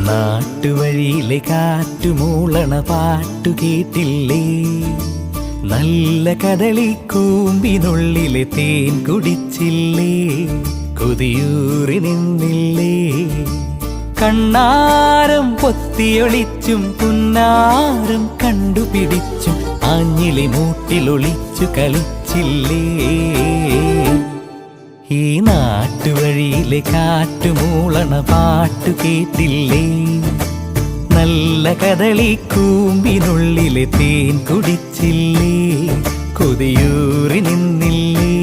നാട്ടുവഴിയിലെ കാറ്റുമൂളണ പാട്ടു കേട്ടില്ലേ? നല്ല കദളിക്കൂമ്പിനുള്ളിലെ തേൻ കുടിച്ചില്ലേ? കൊതിയൂറി നിന്നില്ലേ? കണ്ണാരം പൊത്തിയൊളിച്ചും പുന്നാരം കണ്ടുപിടിച്ചും ആഞ്ഞിലി മൂട്ടിലൊളിച്ചു കളിച്ചില്ലേ? ഈ നാട്ടുവഴിയിലെ കാറ്റുമൂളണ പാട്ടു കേട്ടില്ലേ? നല്ല കദളിക്കൂമ്പിനുള്ളിലെ തേൻ കുടിച്ചില്ലേ? കൊതിയൂറി നിന്നില്ലേ?